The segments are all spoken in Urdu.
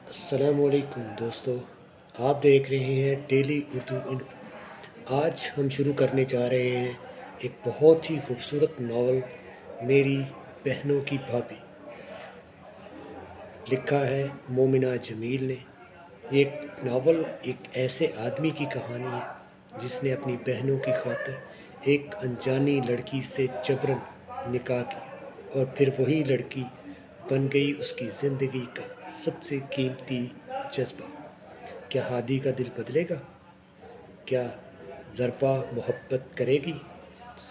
السلام علیکم دوستو، آپ دیکھ رہے ہیں ڈیلی اردو انفو۔ آج ہم شروع کرنے جا رہے ہیں ایک بہت ہی خوبصورت ناول، میری بہنوں کی بھابھی۔ لکھا ہے مومنہ جمیل نے۔ یہ ایک ناول ایک ایسے آدمی کی کہانی ہے جس نے اپنی بہنوں کی خاطر ایک انجانی لڑکی سے جبراً نکاح کیا، اور پھر وہی لڑکی بن گئی اس کی زندگی کا سب سے قیمتی جذبہ۔ کیا ہادی کا دل بدلے گا؟ کیا ظرفا محبت کرے گی؟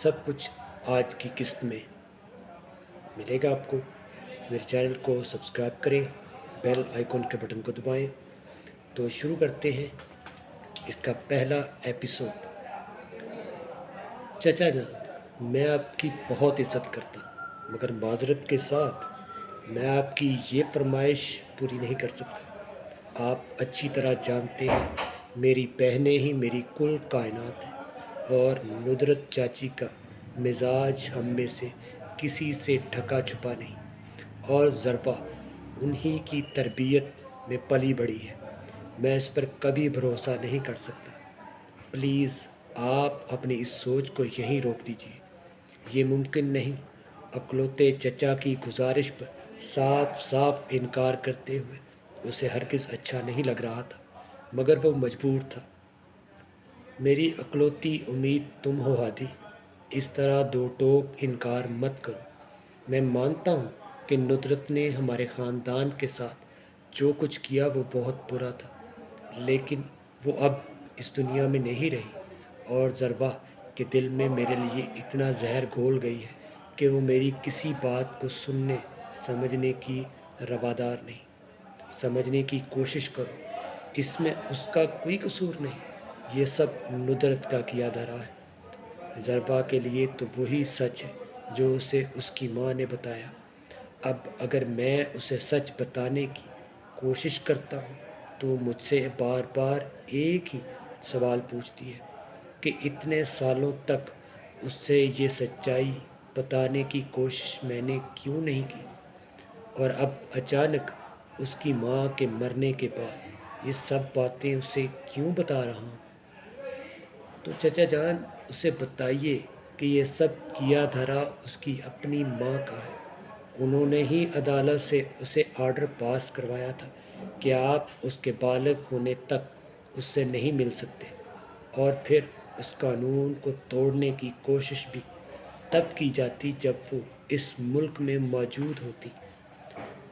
سب کچھ آج کی قسط میں ملے گا آپ کو۔ میرے چینل کو سبسکرائب کریں، بیل آئیکن کے بٹن کو دبائیں۔ تو شروع کرتے ہیں اس کا پہلا ایپیسوڈ۔ چچا جان، میں آپ کی بہت عزت کرتا ہوں، مگر معذرت کے ساتھ میں آپ کی یہ فرمائش پوری نہیں کر سکتا۔ آپ اچھی طرح جانتے ہیں میری بہنیں ہی میری کل کائنات ہیں، اور ندرت چاچی کا مزاج ہم میں سے کسی سے ڈھکا چھپا نہیں، اور ظرفا انہی کی تربیت میں پلی بڑھی ہے۔ میں اس پر کبھی بھروسہ نہیں کر سکتا۔ پلیز آپ اپنی اس سوچ کو یہیں روک دیجیے۔ یہ ممکن نہیں۔ اکلوتے چچا کی گزارش پر صاف صاف انکار کرتے ہوئے اسے ہرگز اچھا نہیں لگ رہا تھا، مگر وہ مجبور تھا۔ میری اکلوتی امید تم ہو ہادی، اس طرح دو ٹوک انکار مت کرو۔ میں مانتا ہوں کہ ندرت نے ہمارے خاندان کے ساتھ جو کچھ کیا وہ بہت برا تھا، لیکن وہ اب اس دنیا میں نہیں رہی، اور ذروا کے دل میں میرے لیے اتنا زہر گھول گئی ہے کہ وہ میری کسی بات کو سننے سمجھنے کی روادار نہیں۔ سمجھنے کی کوشش کرو، اس میں اس کا کوئی قصور نہیں۔ یہ سب ندرت کا کیا دھرا ہے۔ ذروا کے لیے تو وہی سچ ہے جو اسے اس کی ماں نے بتایا۔ اب اگر میں اسے سچ بتانے کی کوشش کرتا ہوں تو مجھ سے بار بار ایک ہی سوال پوچھتی ہے کہ اتنے سالوں تک اس سے یہ سچائی بتانے کی کوشش میں نے کیوں نہیں کی، اور اب اچانک اس کی ماں کے مرنے کے بعد یہ سب باتیں اسے کیوں بتا رہا ہوں۔ تو چچا جان، اسے بتائیے کہ یہ سب کیا دھرا اس کی اپنی ماں کا ہے۔ انہوں نے ہی عدالت سے اسے آرڈر پاس کروایا تھا کہ آپ اس کے بالغ ہونے تک اس سے نہیں مل سکتے، اور پھر اس قانون کو توڑنے کی کوشش بھی تب کی جاتی جب وہ اس ملک میں موجود ہوتی۔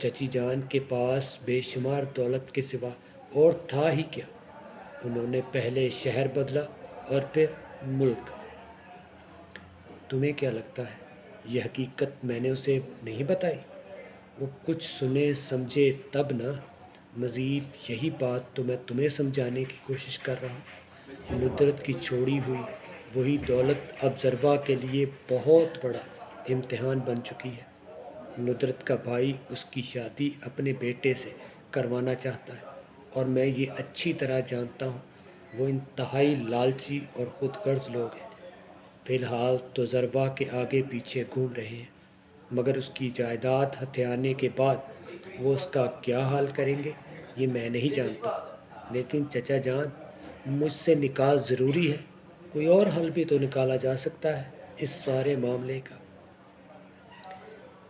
چچی جان کے پاس بے شمار دولت کے سوا اور تھا ہی کیا؟ انہوں نے پہلے شہر بدلا اور پھر ملک۔ تمہیں کیا لگتا ہے یہ حقیقت میں نے اسے نہیں بتائی؟ وہ کچھ سنے سمجھے تب نا۔ مزید یہی بات تو میں تمہیں سمجھانے کی کوشش کر رہا ہوں۔ ندرت کی چھوڑی ہوئی وہی دولت اب ذروا کے لیے بہت بڑا امتحان بن چکی ہے۔ ندرت کا بھائی اس کی شادی اپنے بیٹے سے کروانا چاہتا ہے، اور میں یہ اچھی طرح جانتا ہوں وہ انتہائی لالچی اور خود غرض لوگ ہیں۔ فی الحال تو ذروا کے آگے پیچھے گھوم رہے ہیں، مگر اس کی جائیداد ہتھیانے کے بعد وہ اس کا کیا حال کریں گے یہ میں نہیں جانتا۔ لیکن چچا جان، مجھ سے نکاح ضروری ہے۔ کوئی اور حل بھی تو نکالا جا سکتا ہے اس سارے معاملے کا۔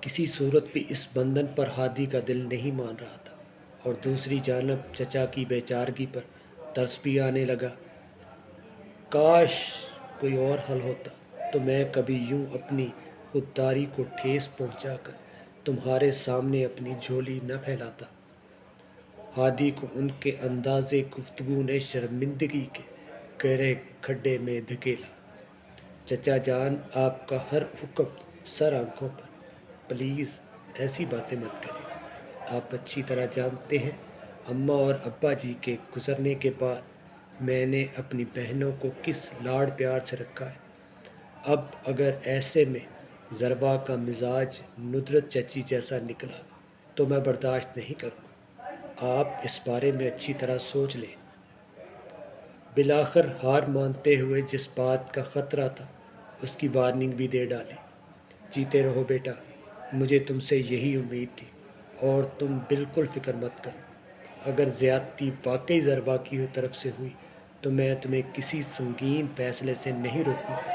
کسی صورت بھی اس بندھن پر ہادی کا دل نہیں مان رہا تھا، اور دوسری جانب چچا کی بے چارگی پر ترس بھی آنے لگا۔ کاش کوئی اور حل ہوتا تو میں کبھی یوں اپنی خودداری کو ٹھیس پہنچا کر تمہارے سامنے اپنی جھولی نہ پھیلاتا۔ ہادی کو ان کے انداز گفتگو نے شرمندگی کے گہرے کھڈے میں دھکیلا۔ چچا جان، آپ کا ہر حکم سر آنکھوں پر، پلیز ایسی باتیں مت کریں۔ آپ اچھی طرح جانتے ہیں اماں اور ابا جی کے گزرنے کے بعد میں نے اپنی بہنوں کو کس لاڑ پیار سے رکھا ہے۔ اب اگر ایسے میں ذروا کا مزاج ندرت چچی جیسا نکلا تو میں برداشت نہیں کروں گا۔ آپ اس بارے میں اچھی طرح سوچ لیں۔ بالآخر ہار مانتے ہوئے جس بات کا خطرہ تھا اس کی وارننگ بھی دے ڈالی۔ جیتے رہو بیٹا، مجھے تم سے یہی امید تھی، اور تم بالکل فکر مت کرو۔ اگر زیادتی واقعی ضربہ کی طرف سے ہوئی تو میں تمہیں کسی سنگین فیصلے سے نہیں روکوں گا۔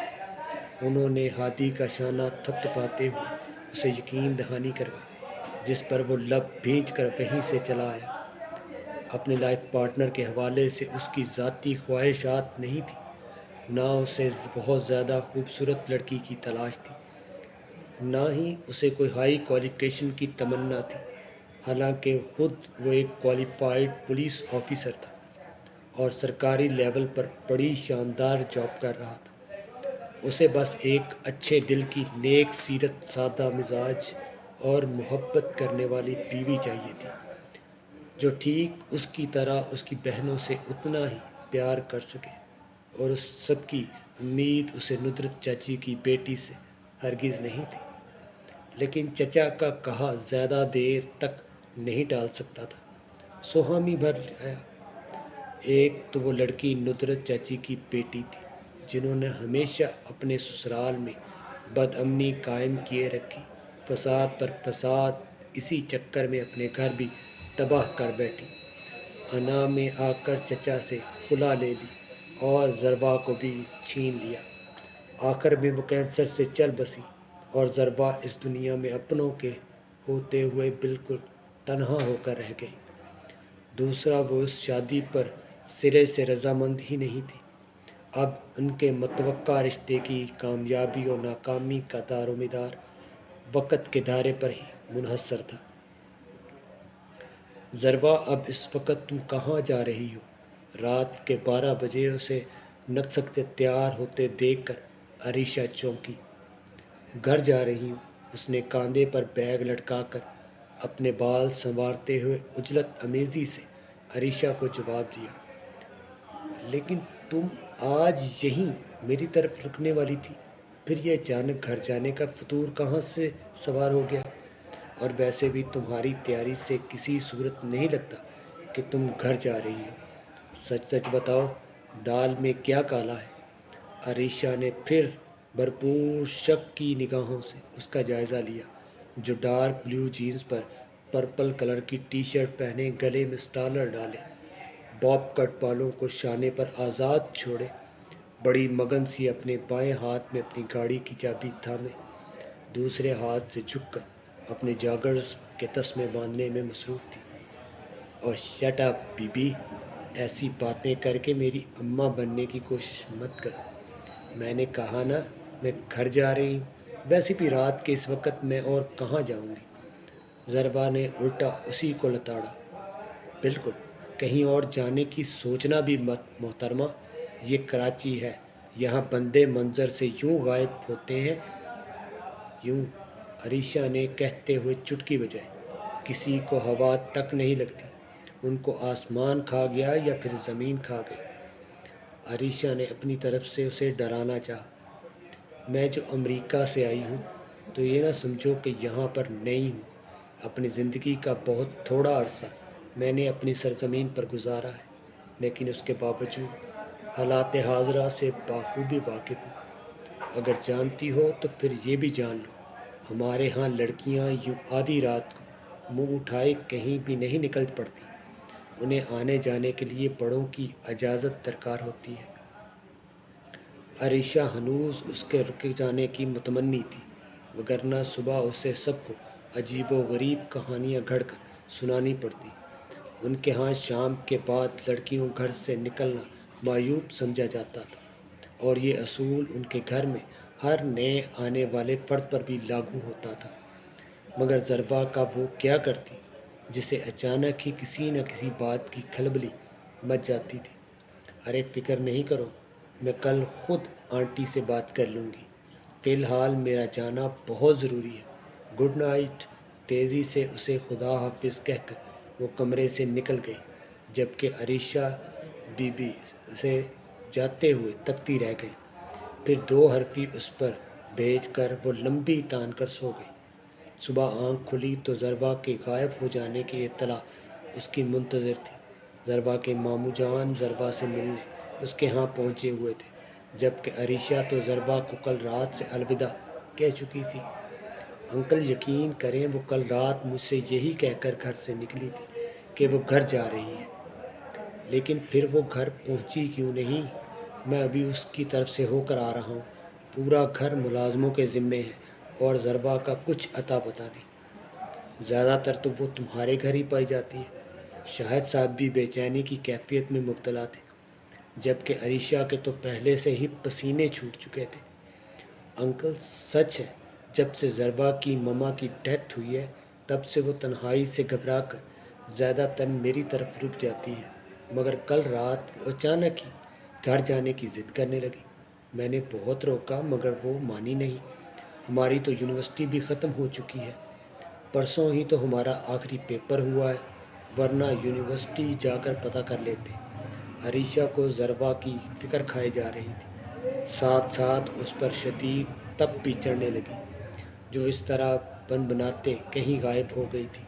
انہوں نے ہادی کا شانہ تھپ تھپاتے ہوئے اسے یقین دہانی کروائی، جس پر وہ لب بھینچ کر وہیں سے چلا آیا۔ اپنے لائف پارٹنر کے حوالے سے اس کی ذاتی خواہشات نہیں تھی، نہ اسے بہت زیادہ خوبصورت لڑکی کی تلاش تھی، نہ ہی اسے کوئی ہائی کوالیفیکیشن کی تمنا تھی، حالانکہ خود وہ ایک کوالیفائڈ پولیس آفیسر تھا اور سرکاری لیول پر بڑی شاندار جاب کر رہا تھا۔ اسے بس ایک اچھے دل کی، نیک سیرت، سادہ مزاج اور محبت کرنے والی بیوی چاہیے تھی، جو ٹھیک اس کی طرح اس کی بہنوں سے اتنا ہی پیار کر سکے، اور اس سب کی امید اسے ندرت چاچی کی بیٹی سے ہرگز نہیں تھی۔ لیکن چچا کا کہا زیادہ دیر تک نہیں ٹال سکتا تھا۔ سو حامی بھر آیا۔ ایک تو وہ لڑکی ندرت چاچی کی بیٹی تھی، جنہوں نے ہمیشہ اپنے سسرال میں بد امنی قائم کیے رکھی، فساد پر فساد، اسی چکر میں اپنے گھر بھی تباہ کر بیٹھی۔ انا میں آ کر چچا سے کھلا لے لی اور ضربا کو بھی چھین لیا۔ آخر میں وہ کینسر سے چل بسی اور ضربا اس دنیا میں اپنوں کے ہوتے ہوئے بالکل تنہا ہو کر رہ گئی۔ دوسرا، وہ اس شادی پر سرے سے رضامند ہی نہیں تھی۔ اب ان کے متوقع رشتے کی کامیابی اور ناکامی کا دار و مدار وقت کے دھارے پر ہی منحصر تھا۔ ضربا، اب اس وقت تم کہاں جا رہی ہو؟ رات کے 12 بجے اسے نکسکتے تیار ہوتے دیکھ کر عریشہ چونکی۔ گھر جا رہی ہوں، اس نے کاندھے پر بیگ لٹکا کر اپنے بال سنوارتے ہوئے عجلت امیزی سے عریشہ کو جواب دیا۔ لیکن تم آج یہیں میری طرف رکنے والی تھی، پھر یہ اچانک گھر جانے کا فطور کہاں سے سوار ہو گیا؟ اور ویسے بھی تمہاری تیاری سے کسی صورت نہیں لگتا کہ تم گھر جا رہی ہو۔ سچ سچ بتاؤ، دال میں کیا کالا ہے؟ عریشہ نے پھر بھرپور شک کی نگاہوں سے اس کا جائزہ لیا، جو ڈارک بلیو جینز پر پرپل کلر کی ٹی شرٹ پہنے، گلے میں سٹالر ڈالے، باب کٹ بالوں کو شانے پر آزاد چھوڑے، بڑی مگن سی اپنے بائیں ہاتھ میں اپنی گاڑی کی چابی تھامے، دوسرے ہاتھ سے جھک کر اپنے جاگرز کے تسمے باندھنے میں مصروف تھی۔ اور شٹ اپ بی بی، ایسی باتیں کر کے میری اماں بننے کی کوشش مت کرو۔ میں نے کہا نا، میں گھر جا رہی ہوں، ویسے بھی رات کے اس وقت میں اور کہاں جاؤں گی؟ ضربا نے الٹا اسی کو لتاڑا۔ بالکل، کہیں اور جانے کی سوچنا بھی مت محترمہ، یہ کراچی ہے، یہاں بندے منظر سے یوں غائب ہوتے ہیں، یوں۔ عریشہ نے کہتے ہوئے چٹکی بجائی۔ کسی کو ہوا تک نہیں لگتی، ان کو آسمان کھا گیا یا پھر زمین کھا گئی۔ عریشہ نے اپنی طرف سے اسے ڈرانا چاہا۔ میں جو امریکہ سے آئی ہوں تو یہ نہ سمجھو کہ یہاں پر نئی ہوں۔ اپنی زندگی کا بہت تھوڑا عرصہ میں نے اپنی سرزمین پر گزارا ہے، لیکن اس کے باوجود حالات حاضرہ سے بخوبی واقف ہوں۔ اگر جانتی ہو تو پھر یہ بھی جان لو، ہمارے ہاں لڑکیاں یوں آدھی رات کو منہ اٹھائے کہیں بھی نہیں نکل پڑتی، انہیں آنے جانے کے لیے بڑوں کی اجازت درکار ہوتی ہے۔ عریشہ ہنوز اس کے رک جانے کی متمنی تھی، وگرنہ صبح اسے سب کو عجیب و غریب کہانیاں گھڑ کر سنانی پڑتی۔ ان کے ہاں شام کے بعد لڑکیوں گھر سے نکلنا معیوب سمجھا جاتا تھا، اور یہ اصول ان کے گھر میں ہر نئے آنے والے فرد پر بھی لاگو ہوتا تھا۔ مگر ضربا کا وہ کیا کرتی، جسے اچانک ہی کسی نہ کسی بات کی کھلبلی مچ جاتی تھی؟ ارے فکر نہیں کرو، میں کل خود آنٹی سے بات کر لوں گی، فی الحال میرا جانا بہت ضروری ہے، گڈ نائٹ۔ تیزی سے اسے خدا حافظ کہہ کر وہ کمرے سے نکل گئی، جبکہ عریشہ بی بی سے جاتے ہوئے تکتی رہ گئی۔ پھر 2 حرفی اس پر بھیج کر وہ لمبی تان کر سو گئی۔ صبح آنکھ کھلی تو ضربا کے غائب ہو جانے کی اطلاع اس کی منتظر تھی۔ ضربا کے ماموں جان ضربا سے ملنے اس کے ہاں پہنچے ہوئے تھے، جبکہ عریشہ تو ضربا کو کل رات سے الوداع کہہ چکی تھی۔ انکل یقین کریں وہ کل رات مجھ سے یہی کہہ کر گھر سے نکلی تھی کہ وہ گھر جا رہی ہے، لیکن پھر وہ گھر پہنچی کیوں نہیں؟ میں ابھی اس کی طرف سے ہو کر آ رہا ہوں۔ پورا گھر ملازموں کے ذمے ہے اور ضربہ کا کچھ اتا پتہ نہیں۔ زیادہ تر تو وہ تمہارے گھر ہی پائی جاتی ہے۔ شاہد صاحب بھی بے چینی کی کیفیت میں مبتلا تھے، جبکہ عریشہ کے تو پہلے سے ہی پسینے چھوٹ چکے تھے۔ انکل سچ ہے، جب سے ضربہ کی مما کی ڈیتھ ہوئی ہے تب سے وہ تنہائی سے گھبرا کر زیادہ تر میری طرف رک جاتی ہے، مگر کل رات وہ اچانک ہی گھر جانے کی ضد کرنے لگی۔ میں نے بہت روکا مگر وہ مانی نہیں۔ ہماری تو یونیورسٹی بھی ختم ہو چکی ہے، پرسوں ہی تو ہمارا آخری پیپر ہوا ہے، ورنہ یونیورسٹی جا کر پتہ کر لیتے۔ عریشہ کو ضربہ کی فکر کھائی جا رہی تھی، ساتھ ساتھ اس پر شدید تپ بھی چڑھنے لگی، جو اس طرح بناتے کہیں غائب ہو گئی تھی۔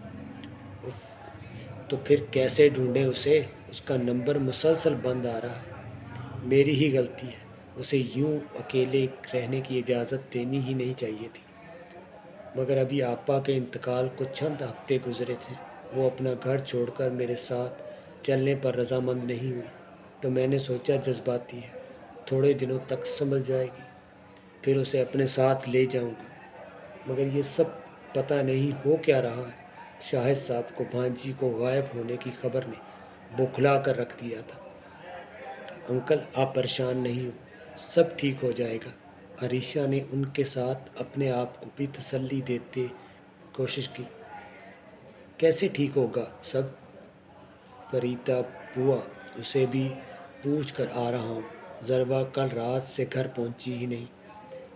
اف، تو پھر کیسے ڈھونڈیں اسے؟ اس کا نمبر مسلسل بند آ رہا ہے۔ میری ہی غلطی ہے، اسے یوں اکیلے رہنے کی اجازت دینی ہی نہیں چاہیے تھی، مگر ابھی آپا کے انتقال کو چند ہفتے گزرے تھے۔ وہ اپنا گھر چھوڑ کر میرے ساتھ چلنے پر رضامند نہیں ہوئی، تو میں نے سوچا جذباتی ہے، تھوڑے دنوں تک سنبھل جائے گی، پھر اسے اپنے ساتھ لے جاؤں گا۔ مگر یہ سب پتہ نہیں ہو کیا رہا ہے۔ شاہد صاحب کو بھانجی کو غائب ہونے کی خبر نے بوکھلا کر رکھ دیا تھا۔ انکل آپ پریشان نہیں ہو، سب ٹھیک ہو جائے گا۔ عریشہ نے ان کے ساتھ اپنے آپ کو بھی تسلی دیتے کوشش کی۔ کیسے ٹھیک ہوگا سب؟ فریدہ بوا، اسے بھی پوچھ کر آ رہا ہوں۔ ضربہ کل رات سے گھر پہنچی ہی نہیں،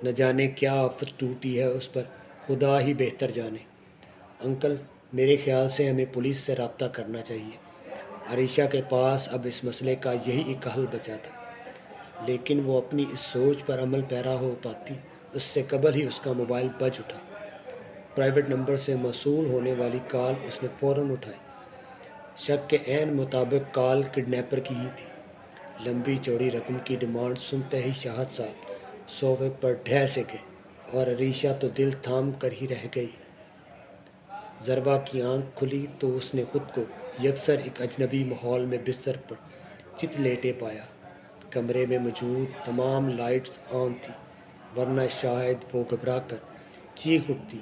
نہ جانے کیا آفت ٹوٹی ہے اس پر، خدا ہی بہتر جانے۔ انکل میرے خیال سے ہمیں پولیس سے رابطہ کرنا چاہیے۔ عریشہ کے پاس اب اس مسئلے کا یہی ایک حل بچا تھا، لیکن وہ اپنی اس سوچ پر عمل پیرا ہو پاتی اس سے قبل ہی اس کا موبائل بج اٹھا۔ پرائیویٹ نمبر سے موصول ہونے والی کال اس نے فوراً اٹھائی۔ شک کے عین مطابق کال کڈنیپر کی ہی تھی۔ لمبی چوڑی رقم کی ڈیمانڈ سنتے ہی شاہد صاحب صوفے پر ڈھہ سے گئے اور عریشہ تو دل تھام کر ہی رہ گئی۔ ضربہ کی آنکھ کھلی تو اس نے خود کو یکسر ایک اجنبی ماحول میں بستر پر چت لیٹے پایا۔ کمرے میں موجود تمام لائٹس آن تھیں، ورنہ شاید وہ گھبرا کر چیخ اٹھتی،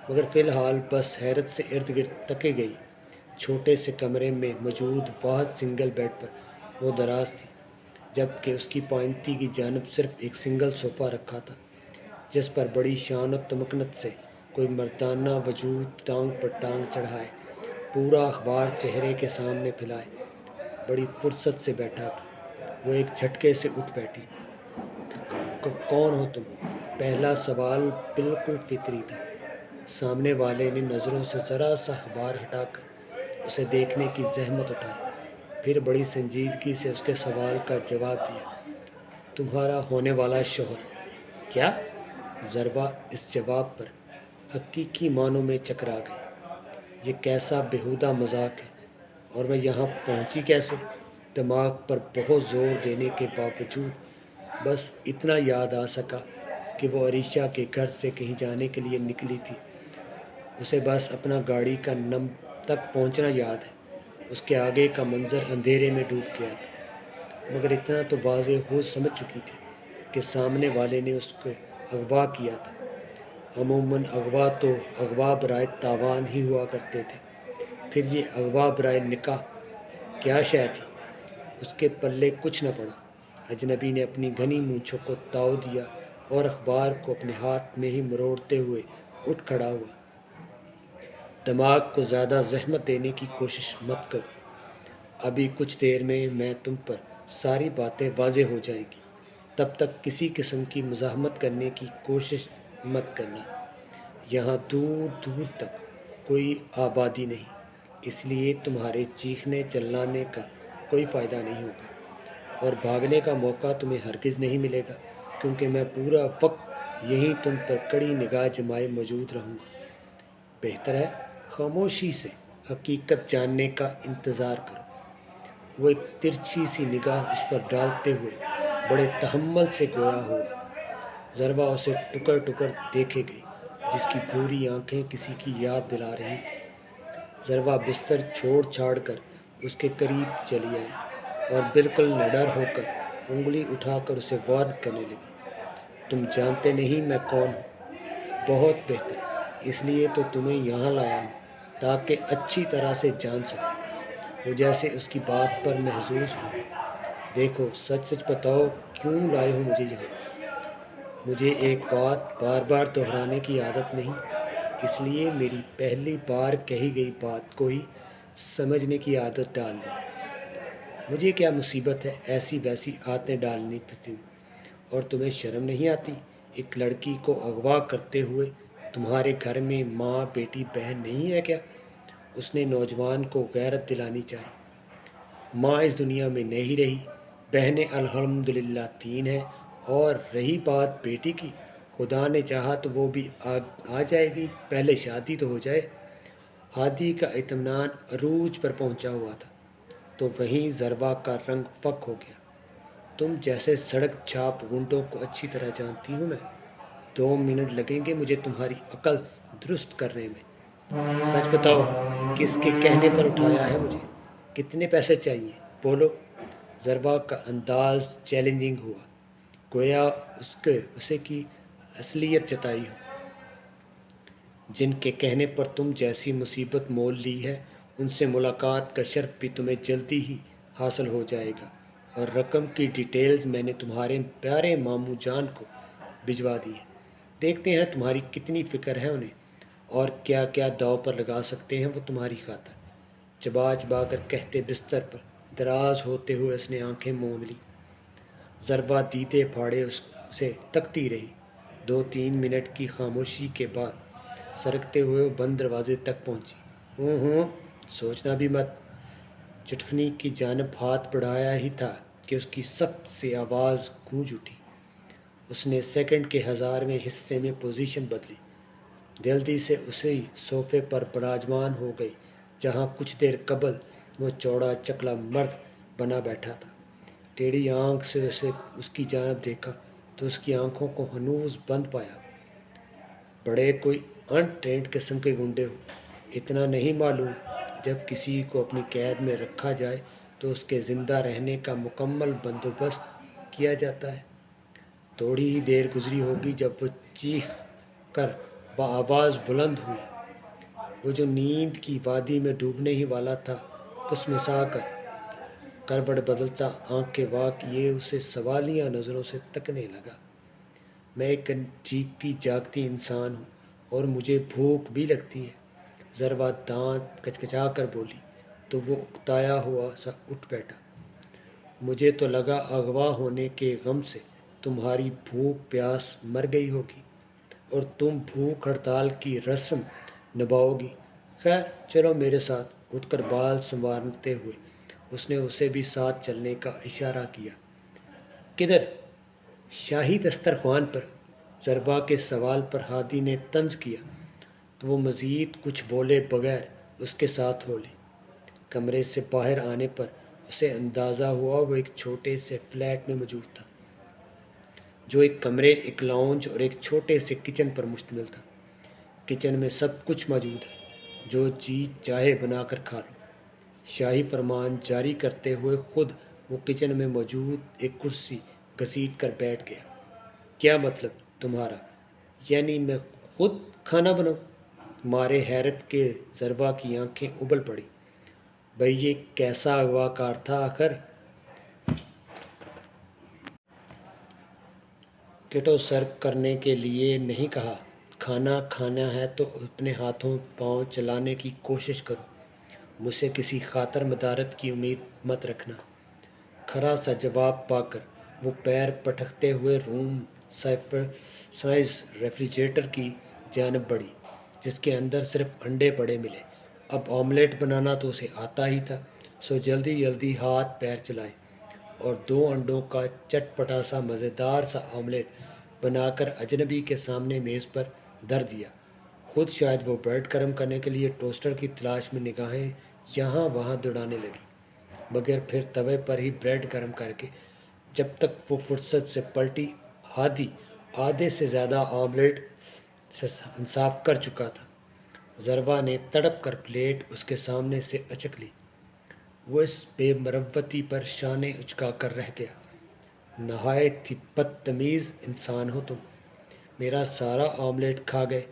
مگر فی الحال بس حیرت سے ارد گرد تکے گئی۔ چھوٹے سے کمرے میں موجود واحد سنگل بیڈ پر وہ دراز تھی، جبکہ اس کی پائنتی کی جانب صرف ایک سنگل صوفہ رکھا تھا، جس پر بڑی شان و تمکنت سے کوئی مردانہ وجود ٹانگ پر ٹانگ چڑھائے، پورا اخبار چہرے کے سامنے پھیلائے بڑی فرصت سے بیٹھا تھا۔ وہ ایک جھٹکے سے اٹھ بیٹھی۔ کون ہو تم؟ پہلا سوال بالکل فطری تھا۔ سامنے والے نے نظروں سے ذرا سا اخبار ہٹا کر اسے دیکھنے کی زحمت اٹھائی، پھر بڑی سنجیدگی سے اس کے سوال کا جواب دیا، تمہارا ہونے والا شوہر۔ کیا؟ ضربہ اس جواب پر حقیقی معنوں میں چکرا گئی۔ یہ کیسا بیہودہ مذاق ہے، اور میں یہاں پہنچی کیسے؟ دماغ پر بہت زور دینے کے باوجود بس اتنا یاد آ سکا کہ وہ عریشہ کے گھر سے کہیں جانے کے لیے نکلی تھی۔ اسے بس اپنا گاڑی کا تک پہنچنا یاد ہے، اس کے آگے کا منظر اندھیرے میں ڈوب گیا تھا، مگر اتنا تو واضح ہو سمجھ چکی تھی کہ سامنے والے نے اس کو اغوا کیا تھا۔ عموماً اغوا تو اغوا برائے تاوان ہی ہوا کرتے تھے، پھر یہ اغوا برائے نکاح کیا شے تھی؟ اس کے پلے کچھ نہ پڑا۔ اجنبی نے اپنی گھنی مونچھوں کو تاؤ دیا اور اخبار کو اپنے ہاتھ میں ہی مروڑتے ہوئے اٹھ کھڑا ہوا۔ دماغ کو زیادہ زحمت دینے کی کوشش مت کرو، ابھی کچھ دیر میں تم پر ساری باتیں واضح ہو جائیں گی، تب تک کسی قسم کی مزاحمت کرنے کی کوشش مت کرنا۔ یہاں دور دور تک کوئی آبادی نہیں، اس لیے تمہارے چیخنے چلانے کا کوئی فائدہ نہیں ہوگا، اور بھاگنے کا موقع تمہیں ہرگز نہیں ملے گا، کیونکہ میں پورا وقت یہیں تم پر کڑی نگاہ جمائے موجود رہوں گا۔ بہتر ہے خاموشی سے حقیقت جاننے کا انتظار کرو۔ وہ ایک ترچھی سی نگاہ اس پر ڈالتے ہوئے بڑے تحمل سے گویا ہوا۔ ضربہ اسے ٹکر ٹکر دیکھے گئی، جس کی بھوری آنکھیں کسی کی یاد دلا رہی تھیں۔ ضربہ بستر چھوڑ چھاڑ کر اس کے قریب چلی آئی اور بالکل نڈر ہو کر انگلی اٹھا کر اسے وارن کرنے لگی۔ تم جانتے نہیں میں کون ہوں؟ بہت بہتر، اس لیے تو تمہیں یہاں لایا ہوں تاکہ اچھی طرح سے جان سکوں۔ وہ جیسے اس کی بات پر محظوظ ہو۔ دیکھو، سچ سچ بتاؤ، کیوں لائے ہو مجھے یہاں؟ مجھے ایک بات بار بار دہرانے کی عادت نہیں، اس لیے میری پہلی بار کہی گئی بات کو ہی سمجھنے کی عادت ڈال لو۔ مجھے کیا مصیبت ہے ایسی ویسی عادتیں ڈالنی پڑتی ہوں؟ اور تمہیں شرم نہیں آتی؟ ایک لڑکی کو اغوا کرتے ہوئے تمہارے گھر میں ماں بیٹی بہن نہیں ہے کیا؟ اس نے نوجوان کو غیرت دلانی چاہی۔ ماں اس دنیا میں نہیں رہی، بہنیں الحمدللہ 3 ہیں، اور رہی بات بیٹی کی، خدا نے چاہا تو وہ بھی آ جائے گی، پہلے شادی تو ہو جائے۔ ہادی کا اطمینان عروج پر پہنچا ہوا تھا تو وہیں ضربہ کا رنگ فک ہو گیا۔ تم جیسے سڑک چھاپ گنڈوں کو اچھی طرح جانتی ہوں میں۔ 2 منٹ لگیں گے مجھے تمہاری عقل درست کرنے میں۔ سچ بتاؤ، کس کے کہنے پر اٹھایا ہے مجھے؟ کتنے پیسے چاہیے؟ بولو۔ ضربہ کا انداز چیلنجنگ ہوا، گویا اسے کی اصلیت جتائی ہو۔ جن کے کہنے پر تم جیسی مصیبت مول لی ہے، ان سے ملاقات کا شرف بھی تمہیں جلدی ہی حاصل ہو جائے گا، اور رقم کی ڈیٹیلز میں نے تمہارے پیارے ماموں جان کو بھجوا دی ہے۔ دیکھتے ہیں تمہاری کتنی فکر ہے انہیں، اور کیا کیا داؤ پر لگا سکتے ہیں وہ تمہاری خاطر۔ چبا چبا کر کہتے بستر پر دراز ہوتے ہوئے اس نے آنکھیں موند لی۔ ضربہ دیدے پھاڑے اسے تکتی رہی۔ 2-3 منٹ کی خاموشی کے بعد سرکتے ہوئے وہ بند دروازے تک پہنچی۔ ہوں، سوچنا بھی مت۔ چٹکنی کی جانب ہاتھ بڑھایا ہی تھا کہ اس کی سخت سی آواز گونج اٹھی۔ اس نے سیکنڈ کے 1000ویں حصے میں پوزیشن بدلی، جلدی سے اسی صوفے پر براجمان ہو گئی جہاں کچھ دیر قبل وہ چوڑا چکلا مرد بنا بیٹھا تھا۔ ٹیڑھی آنکھ سے اسے اس کی جانب دیکھا تو اس کی آنکھوں کو ہنوز بند پایا۔ بڑے کوئی ان ٹرینڈ قسم کے گنڈے ہو، اتنا نہیں معلوم جب کسی کو اپنی قید میں رکھا جائے تو اس کے زندہ رہنے کا مکمل بندوبست کیا جاتا ہے۔ تھوڑی ہی دیر گزری ہوگی جب وہ چیخ کر بآواز بلند ہوئی۔ وہ جو نیند کی وادی میں ڈوبنے ہی والا تھا، کسمسا کر کروٹ بدلتا آنکھیں وا کیے اسے سوالیہ نظروں سے تکنے لگا۔ میں ایک جیگتی جاگتی انسان ہوں اور مجھے بھوک بھی لگتی ہے، ضربہ دانت کچکچا کر بولی تو وہ اکتایا ہوا سا اٹھ بیٹھا۔ مجھے تو لگا اغوا ہونے کے غم سے تمہاری بھوک پیاس مر گئی ہوگی اور تم بھوک ہڑتال کی رسم نبھاؤ گی۔ خیر چلو میرے ساتھ۔ اٹھ کر بال سنوارتے ہوئے اس نے اسے بھی ساتھ چلنے کا اشارہ کیا۔ کدھر؟ شاہی دسترخوان پر۔ ضربہ کے سوال پر ہادی نے طنز کیا تو وہ مزید کچھ بولے بغیر اس کے ساتھ ہو لی۔ کمرے سے باہر آنے پر اسے اندازہ ہوا وہ ایک چھوٹے سے فلیٹ میں موجود تھا، جو ایک کمرے، ایک لاؤنج اور ایک چھوٹے سے کچن پر مشتمل تھا۔ کچن میں سب کچھ موجود ہے، جو جی چاہے بنا کر کھا لو۔ شاہی فرمان جاری کرتے ہوئے خود وہ کچن میں موجود ایک کرسی گھسیٹ کر بیٹھ گیا۔ کیا مطلب تمہارا؟ یعنی میں خود کھانا بناؤں؟ مارے حیرت کے ضربہ کی آنکھیں ابل پڑی۔ بھئی یہ کیسا اغوا کار تھا آخر؟ کٹو سرو کرنے کے لیے نہیں کہا، کھانا کھانا ہے تو اپنے ہاتھوں پاؤں چلانے کی کوشش کرو، مجھ سے کسی خاطر مدارت کی امید مت رکھنا۔ کھرا سا جواب پا کر وہ پیر پٹکتے ہوئے روم سائز ریفریجریٹر کی جانب بڑھی، جس کے اندر صرف انڈے پڑے ملے۔ اب آملیٹ بنانا تو اسے آتا ہی تھا، سو جلدی جلدی ہاتھ پیر چلائے اور 2 انڈوں کا چٹپٹا سا مزیدار سا آملیٹ بنا کر اجنبی کے سامنے میز پر دھر دیا۔ خود شاید وہ بریڈ گرم کرنے کے لیے ٹوسٹر کی تلاش میں نگاہیں یہاں وہاں دوڑانے لگی، مگر پھر توے پر ہی بریڈ گرم کر کے جب تک وہ فرصت سے پلٹی ہادی آدھے سے زیادہ آملیٹ سے انصاف کر چکا تھا۔ ضربا نے تڑپ کر پلیٹ اس کے سامنے سے اچک لی۔ وہ اس بے مروتی پر شانے اچکا کر رہ گیا۔ نہایت ہی بدتمیز انسان ہو تم، میرا سارا آملیٹ کھا گئے۔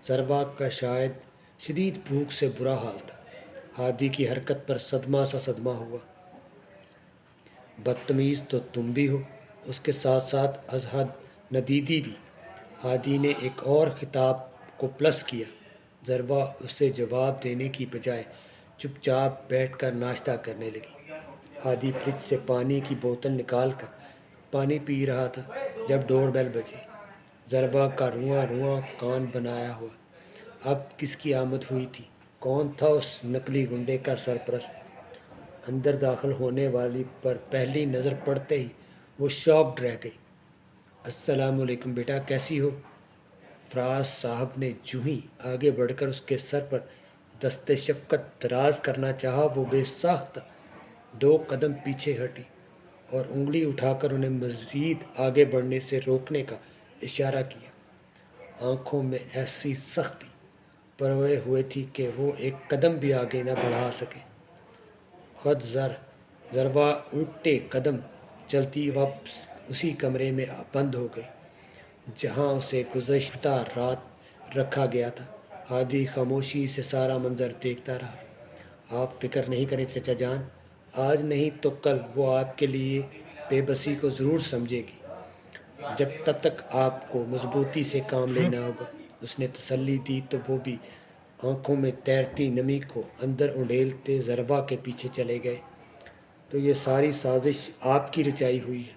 ضربا کا شاید شدید بھوک سے برا حال تھا۔ ہادی کی حرکت پر صدمہ سا صدمہ ہوا۔ بدتمیز تو تم بھی ہو، اس کے ساتھ ساتھ از حد ندیدی بھی۔ ہادی نے ایک اور خطاب کو پلس کیا۔ ضربا اسے جواب دینے کی بجائے چپ چاپ بیٹھ کر ناشتہ کرنے لگی۔ ہادی فریج سے پانی کی بوتل نکال کر پانی پی رہا تھا جب ڈور بیل بجی۔ ضربا کا رواں رواں کان بنایا ہوا۔ اب کس کی آمد ہوئی تھی؟ کون تھا اس نقلی گنڈے کا سرپرست؟ اندر داخل ہونے والی پر پہلی نظر پڑتے ہی وہ شاکڈ رہ گئی۔ السلام علیکم بیٹا، کیسی ہو؟ فراز صاحب نے جوں ہی آگے بڑھ کر اس کے سر پر دست شفقت دراز کرنا چاہا، وہ بے ساختہ 2 قدم پیچھے ہٹی اور انگلی اٹھا کر انہیں مزید آگے بڑھنے سے روکنے کا اشارہ کیا۔ آنکھوں میں ایسی سختی پروئے ہوئے تھی کہ وہ ایک قدم بھی آگے نہ بڑھا سکے۔ خود ضربا الٹے قدم چلتی واپس اسی کمرے میں بند ہو گئی جہاں اسے گزشتہ رات رکھا گیا تھا۔ ہادی خاموشی سے سارا منظر دیکھتا رہا۔ آپ فکر نہیں کریں چچا جان، آج نہیں تو کل وہ آپ کے لیے بے بسی کو ضرور سمجھے گی۔ تب تک آپ کو مضبوطی سے کام لینا ہوگا۔ اس نے تسلی دی تو وہ بھی آنکھوں میں تیرتی نمی کو اندر انڈیلتے ضربا کے پیچھے چلے گئے۔ تو یہ ساری سازش آپ کی رچائی ہوئی ہے؟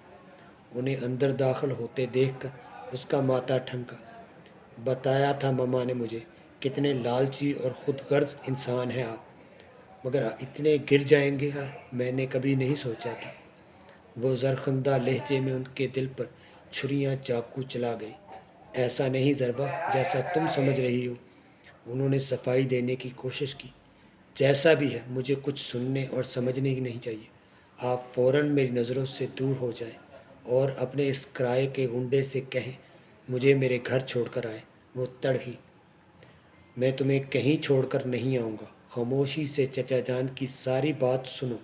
انہیں اندر داخل ہوتے دیکھ کر اس کا ماتھا ٹھنکا۔ بتایا تھا مما نے مجھے، کتنے لالچی اور خود غرض انسان ہیں آپ، مگر اتنے گر جائیں گے میں نے کبھی نہیں سوچا تھا۔ وہ زرخندہ لہجے میں ان کے دل پر چھریاں چاقو چلا گئی۔ ایسا نہیں ضربا جیسا تم سمجھ رہی ہو، انہوں نے صفائی دینے کی کوشش کی۔ جیسا بھی ہے مجھے کچھ سننے اور سمجھنے کی نہیں چاہیے۔ آپ فوراً میری نظروں سے دور ہو جائیں اور اپنے اس کرائے کے گنڈے سے کہیں مجھے میرے گھر چھوڑ کر آئے۔ وہ تڑھی۔ میں تمہیں کہیں چھوڑ کر نہیں آؤں گا۔ خاموشی سے چچا جان کی ساری بات سنو،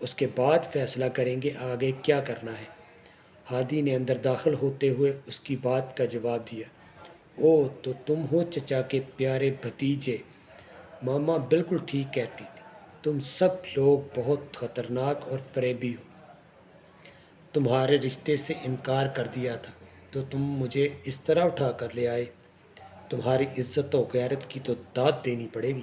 اس کے بعد فیصلہ کریں گے آگے کیا کرنا ہے۔ ہادی نے اندر داخل ہوتے ہوئے اس کی بات کا جواب دیا۔ او تو تم ہو چچا کے پیارے بھتیجے، ماما بالکل ٹھیک کہتی تھی، تم سب لوگ بہت خطرناک اور فریبی ہو۔ تمہارے رشتے سے انکار کر دیا تھا تو تم مجھے اس طرح اٹھا کر لے آئے۔ تمہاری عزت و غیرت کی تو داد دینی پڑے گی۔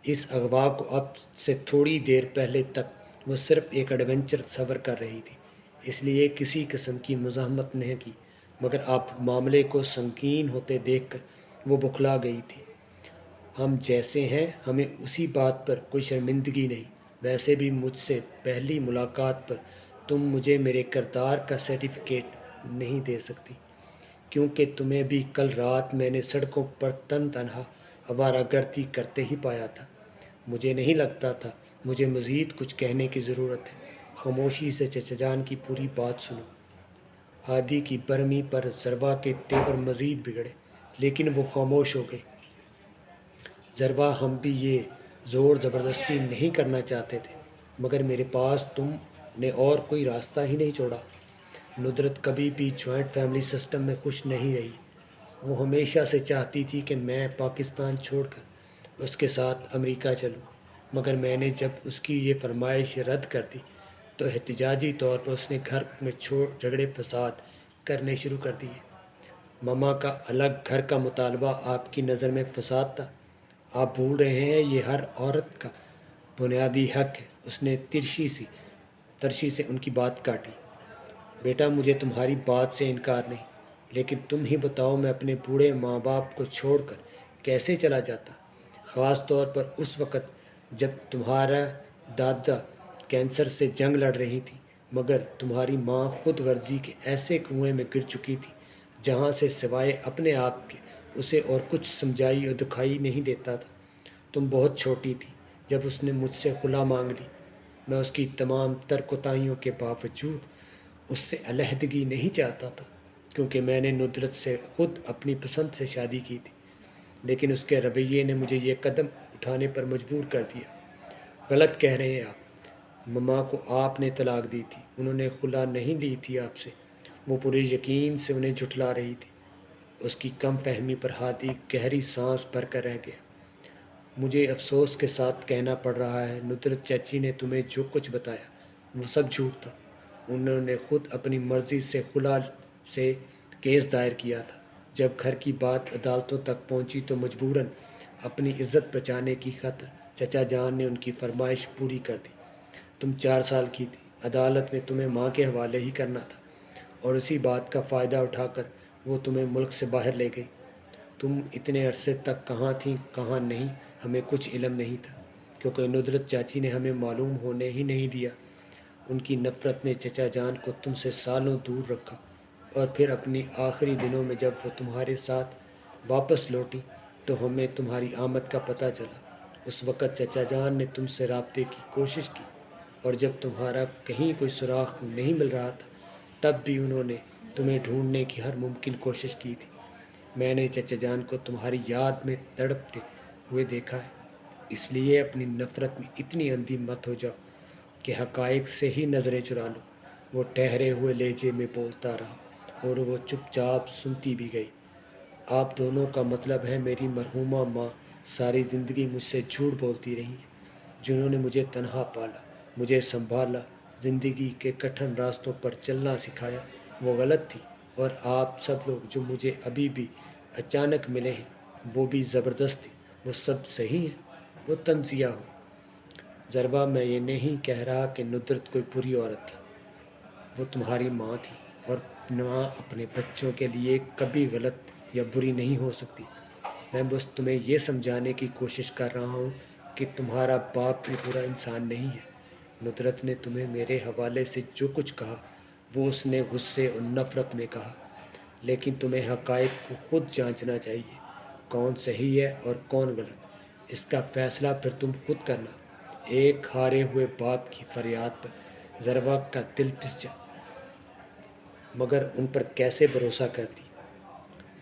اس اغوا کو اب سے تھوڑی دیر پہلے تک وہ صرف ایک ایڈونچر تصور کر رہی تھی، اس لیے کسی قسم کی مزاحمت نہیں کی، مگر اب معاملے کو سنگین ہوتے دیکھ کر وہ بکھلا گئی تھی۔ ہم جیسے ہیں ہمیں اسی بات پر کوئی شرمندگی نہیں۔ ویسے بھی مجھ سے پہلی ملاقات پر تم مجھے میرے کردار کا سرٹیفکیٹ نہیں دے سکتی، کیونکہ تمہیں بھی کل رات میں نے سڑکوں پر تنہا آوارہ گردی کرتے ہی پایا تھا۔ مجھے نہیں لگتا تھا مجھے مزید کچھ کہنے کی ضرورت ہے۔ خاموشی سے چچا جان کی پوری بات سنو۔ ہادی کی برہمی پر ضربا کے تیور مزید بگڑے، لیکن وہ خاموش ہو گئی۔ ضربا ہم بھی یہ زور زبردستی نہیں کرنا چاہتے تھے، مگر میرے پاس تم نے اور کوئی راستہ ہی نہیں چھوڑا۔ ندرت کبھی بھی جوائنٹ فیملی سسٹم میں خوش نہیں رہی۔ وہ ہمیشہ سے چاہتی تھی کہ میں پاکستان چھوڑ کر اس کے ساتھ امریکہ چلوں، مگر میں نے جب اس کی یہ فرمائش رد کر دی تو احتجاجی طور پر اس نے گھر میں جھگڑے فساد کرنے شروع کر دیے۔ مما کا الگ گھر کا مطالبہ آپ کی نظر میں فساد تھا؟ آپ بھول رہے ہیں یہ ہر عورت کا بنیادی حق ہے۔ اس نے ترشی سے ان کی بات کاٹی۔ بیٹا مجھے تمہاری بات سے انکار نہیں، لیکن تم ہی بتاؤ میں اپنے بوڑھے ماں باپ کو چھوڑ کر کیسے چلا جاتا، خاص طور پر اس وقت جب تمہارا دادا کینسر سے جنگ لڑ رہی تھی، مگر تمہاری ماں خود غرضی کے ایسے کنویں میں گر چکی تھی جہاں سے سوائے اپنے آپ کے اسے اور کچھ سمجھائی اور دکھائی نہیں دیتا تھا۔ تم بہت چھوٹی تھی جب اس نے مجھ سے خلا مانگ لی۔ میں اس کی تمام تر کوتاہیوں کے باوجود اس سے علیحدگی نہیں چاہتا تھا، کیونکہ میں نے ندرت سے خود اپنی پسند سے شادی کی تھی۔ لیکن اس کے رویے نے مجھے یہ قدم اٹھانے پر مجبور کر دیا۔ غلط کہہ رہے ہیں آپ، مما کو آپ نے طلاق دی تھی، انہوں نے خلا نہیں لی تھی آپ سے۔ وہ پورے یقین سے انہیں جھٹلا رہی تھی۔ اس کی کم فہمی پر ہادی گہری سانس بھر کر رہ گیا۔ مجھے افسوس کے ساتھ کہنا پڑ رہا ہے ندرت چچی نے تمہیں جو کچھ بتایا وہ سب جھوٹ تھا۔ انہوں نے خود اپنی مرضی سے خلا سے کیس دائر کیا تھا۔ جب گھر کی بات عدالتوں تک پہنچی تو مجبوراً اپنی عزت بچانے کی خاطر چچا جان نے ان کی فرمائش پوری کر دی۔ تم 4 سال کی تھی، عدالت میں تمہیں ماں کے حوالے ہی کرنا تھا، اور اسی بات کا فائدہ اٹھا کر وہ تمہیں ملک سے باہر لے گئی۔ تم اتنے عرصے تک کہاں تھیں کہاں نہیں ہمیں کچھ علم نہیں تھا، کیونکہ ندرت چاچی نے ہمیں معلوم ہونے ہی نہیں دیا۔ ان کی نفرت نے چچا جان کو تم سے سالوں دور رکھا، اور پھر اپنی آخری دنوں میں جب وہ تمہارے ساتھ واپس لوٹی تو ہمیں تمہاری آمد کا پتہ چلا۔ اس وقت چچا جان نے تم سے رابطے کی کوشش کی، اور جب تمہارا کہیں کوئی سراغ نہیں مل رہا تھا تب بھی انہوں نے تمہیں ڈھونڈنے کی ہر ممکن کوشش کی تھی۔ میں نے چچا جان کو تمہاری یاد میں تڑپتے ہوئے دیکھا ہے، اس لیے اپنی نفرت میں اتنی اندھی مت ہو جاؤ کہ حقائق سے ہی نظریں چرا لو۔ وہ ٹھہرے ہوئے لہجے میں بولتا رہا، اور وہ چپ چاپ سنتی بھی گئی۔ آپ دونوں کا مطلب ہے میری مرحومہ ماں ساری زندگی مجھ سے جھوٹ بولتی رہی ہیں، جنہوں نے مجھے تنہا پالا، مجھے سنبھالا، زندگی کے کٹھن راستوں پر چلنا سکھایا، وہ غلط تھی۔ اور آپ سب لوگ جو مجھے ابھی بھی اچانک ملے ہیں وہ بھی زبردست تھی، وہ سب صحیح ہیں، وہ تنزیہ ہو۔ ضربہ میں یہ نہیں کہہ رہا کہ ندرت کوئی بری عورت تھی، وہ تمہاری ماں تھی، اور ماں اپنے بچوں کے لیے کبھی غلط یا بری نہیں ہو سکتی۔ میں بس تمہیں یہ سمجھانے کی کوشش کر رہا ہوں کہ تمہارا باپ بھی برا انسان نہیں ہے۔ ندرت نے تمہیں میرے حوالے سے جو کچھ کہا وہ اس نے غصے اور نفرت میں کہا، لیکن تمہیں حقائق کو خود جانچنا چاہیے، کون صحیح ہے اور کون غلط۔ اس کا فیصلہ پھر تم خود کرنا۔ ایک ہارے ہوئے باپ کی فریاد پر ضربہ کا دل پس جا، مگر ان پر کیسے بھروسہ کرتی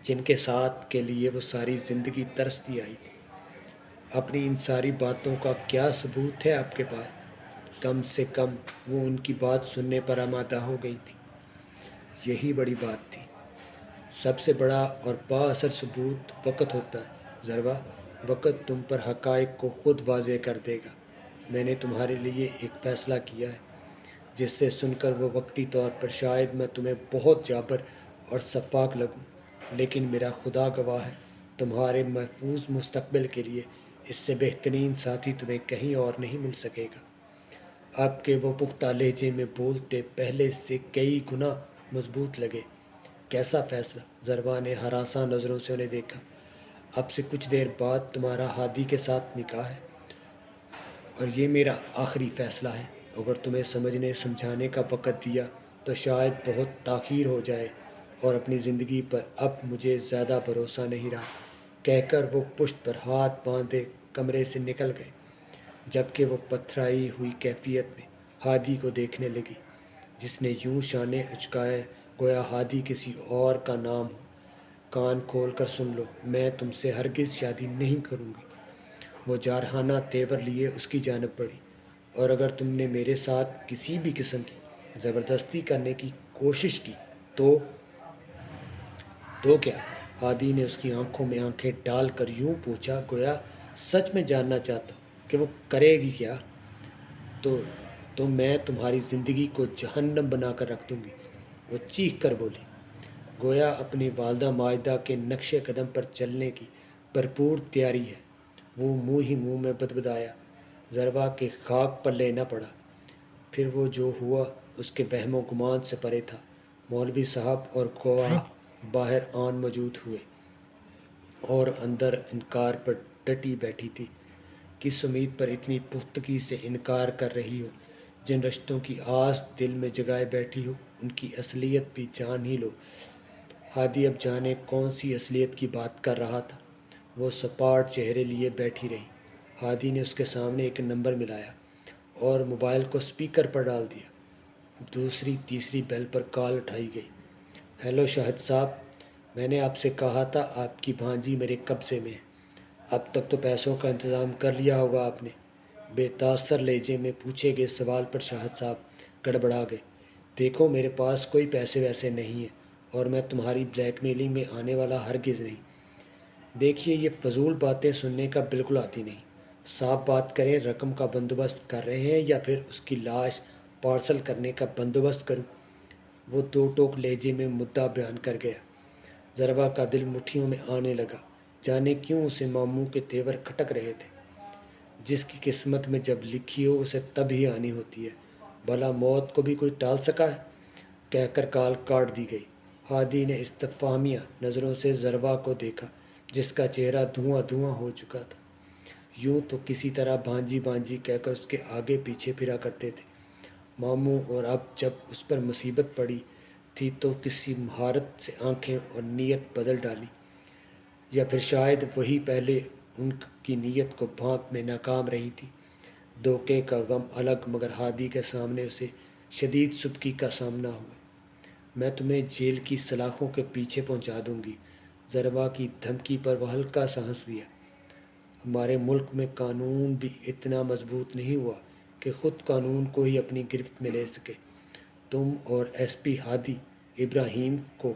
جن کے ساتھ کے لیے وہ ساری زندگی ترستی آئی تھی؟ اپنی ان ساری باتوں کا کیا ثبوت ہے آپ کے پاس؟ کم سے کم وہ ان کی بات سننے پر آمادہ ہو گئی تھی، یہی بڑی بات تھی۔ سب سے بڑا اور با اثر ثبوت وقت ہوتا ہے ضربہ، وقت تم پر حقائق کو خود واضح کر دے گا۔ میں نے تمہارے لیے ایک فیصلہ کیا ہے جس سے سن کر وہ وقتی طور پر شاید میں تمہیں بہت جابر اور شفاق لگوں، لیکن میرا خدا گواہ ہے تمہارے محفوظ مستقبل کے لیے اس سے بہترین ساتھی تمہیں کہیں اور نہیں مل سکے گا۔ اب کے وہ پختہ لہجے میں بولتے پہلے سے کئی گنا مضبوط لگے۔ کیسا فیصلہ؟ ضربہ نے ہراساں نظروں سے انہیں دیکھا۔ اب سے کچھ دیر بعد تمہارا ہادی کے ساتھ نکاح ہے، اور یہ میرا آخری فیصلہ ہے۔ اگر تمہیں سمجھنے سمجھانے کا وقت دیا تو شاید بہت تاخیر ہو جائے، اور اپنی زندگی پر اب مجھے زیادہ بھروسہ نہیں رہا، کہہ کر وہ پشت پر ہاتھ باندھے کمرے سے نکل گئے، جبکہ وہ پتھرائی ہوئی کیفیت میں ہادی کو دیکھنے لگی، جس نے یوں شانے اچکائے گویا ہادی کسی اور کا نام ہو۔ کان کھول کر سن لو، میں تم سے ہرگز شادی نہیں کروں گی۔ وہ جارحانہ تیور لیے اس کی جانب بڑھی، اور اگر تم نے میرے ساتھ کسی بھی قسم کی زبردستی کرنے کی کوشش کی تو کیا؟ ہادی نے اس کی آنکھوں میں آنکھیں ڈال کر یوں پوچھا گویا سچ میں جاننا چاہتا ہوں کہ وہ کرے گی کیا۔ تو تو میں تمہاری زندگی کو جہنم بنا کر رکھ دوں گی، وہ چیخ کر بولی، گویا اپنی والدہ ماجدہ کے نقش قدم پر چلنے کی بھرپور تیاری ہے۔ وہ منہ ہی منہ میں بدبدایا، ضربہ کے خاک پر لینا پڑا۔ پھر وہ جو ہوا اس کے وہم و گمان سے پرے تھا۔ مولوی صاحب اور گواہ باہر آن موجود ہوئے، اور اندر انکار پر ڈٹی بیٹھی تھی۔ کس امید پر اتنی پختگی سے انکار کر رہی ہو؟ جن رشتوں کی آس دل میں جگائے بیٹھی ہو ان کی اصلیت بھی جان ہی لو۔ ہادی اب جانے کون سی اصلیت کی بات کر رہا تھا۔ وہ سپاٹ چہرے لیے بیٹھی رہی۔ ہادی نے اس کے سامنے ایک نمبر ملایا اور موبائل کو سپیکر پر ڈال دیا۔ دوسری تیسری بیل پر کال اٹھائی گئی۔ ہیلو شاہد صاحب، میں نے آپ سے کہا تھا آپ کی بھانجی میرے قبضے میں ہے۔ اب تک تو پیسوں کا انتظام کر لیا ہوگا آپ نے؟ بے تاثر لہجے میں پوچھے گئے سوال پر شاہد صاحب گڑبڑا گئے۔ دیکھو میرے پاس کوئی پیسے ویسے نہیں ہیں، اور میں تمہاری بلیک میلنگ میں آنے والا ہرگز نہیں۔ دیکھیے یہ فضول باتیں سننے کا بالکل آتی نہیں۔ صاف بات کریں، رقم کا بندوبست کر رہے ہیں یا پھر اس کی لاش پارسل کرنے کا بندوبست کروں؟ وہ دو ٹوک لہجے میں مدعا بیان کر گیا۔ ضربہ کا دل مٹھیوں میں آنے لگا۔ جانے کیوں اسے ماموں کے تیور کھٹک رہے تھے۔ جس کی قسمت میں جب لکھی ہو اسے تب ہی آنی ہوتی ہے۔ بھلا موت کو بھی کوئی ٹال سکا ہے؟ کہہ کر کال کاٹ دی گئی۔ ہادی نے استفہامیہ نظروں سے ضربہ کو دیکھا، جس کا چہرہ دھواں دھواں ہو چکا تھا۔ یوں تو کسی طرح بھانجی بھانجی کہہ کر اس کے آگے پیچھے پھرا کرتے تھے ماموں، اور اب جب اس پر مصیبت پڑی تھی تو کسی مہارت سے آنکھیں اور نیت بدل ڈالی، یا پھر شاید وہی پہلے ان کی نیت کو بھانپ میں ناکام رہی تھی۔ دھوکے کا غم الگ، مگر ہادی کے سامنے اسے شدید سبکی کا سامنا ہوا۔ میں تمہیں جیل کی سلاخوں کے پیچھے پہنچا دوں گی۔ ضربہ کی دھمکی پر وہ ہلکا سا ہنس دیا۔ ہمارے ملک میں قانون بھی اتنا مضبوط نہیں ہوا کہ خود قانون کو ہی اپنی گرفت میں لے سکے۔ تم اور ایس پی ہادی ابراہیم کو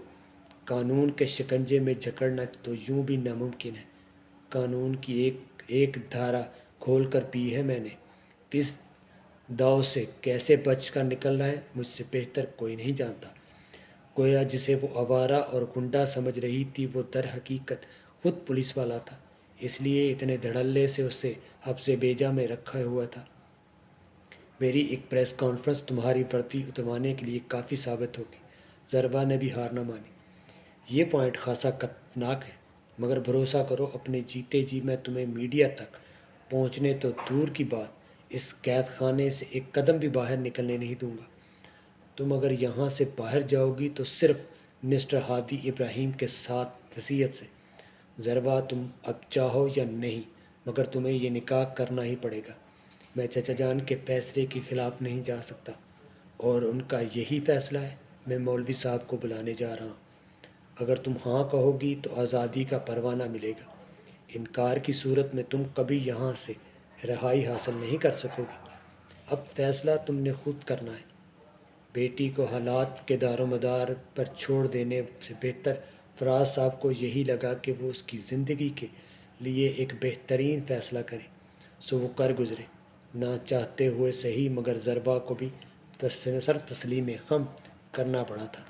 قانون کے شکنجے میں جکڑنا تو یوں بھی ناممکن ہے۔ قانون کی ایک دھارا کھول کر پی ہے میں نے۔ اس داؤ سے کیسے بچ کر نکلنا ہے مجھ سے بہتر کوئی نہیں جانتا۔ گویا جسے وہ آوارہ اور گنڈا سمجھ رہی تھی وہ در حقیقت خود پولیس والا تھا، اس لیے اتنے دھڑلے سے اسے حبس بیجا میں رکھا ہوا تھا۔ میری ایک پریس کانفرنس تمہاری وردی اتروانے کے لیے کافی ثابت ہوگی۔ ضربہ نے بھی ہار نہ مانی۔ یہ پوائنٹ خاصا خطرناک ہے، مگر بھروسہ کرو اپنے جیتے جی میں تمہیں میڈیا تک پہنچنے تو دور کی بات اس قید خانے سے ایک قدم بھی باہر نکلنے نہیں دوں گا۔ تم اگر یہاں سے باہر جاؤ گی تو صرف مسٹر ہادی ابراہیم کے ساتھ وصیت سے۔ ضربہ تم اب چاہو یا نہیں، مگر تمہیں یہ نکاح کرنا ہی پڑے گا۔ میں چچا جان کے فیصلے کے خلاف نہیں جا سکتا، اور ان کا یہی فیصلہ ہے۔ میں مولوی صاحب کو بلانے جا رہا ہوں۔ اگر تم ہاں کہو گی تو آزادی کا پروانہ ملے گا۔ انکار کی صورت میں تم کبھی یہاں سے رہائی حاصل نہیں کر سکو گی۔ اب فیصلہ تم نے خود کرنا ہے۔ بیٹی کو حالات کے دار و مدار پر چھوڑ دینے سے بہتر فراز صاحب کو یہی لگا کہ وہ اس کی زندگی کے لیے ایک بہترین فیصلہ کرے، سو وہ کر گزرے۔ نہ چاہتے ہوئے صحیح، مگر ضربہ کو بھی سر تسلیم خم کرنا پڑا تھا۔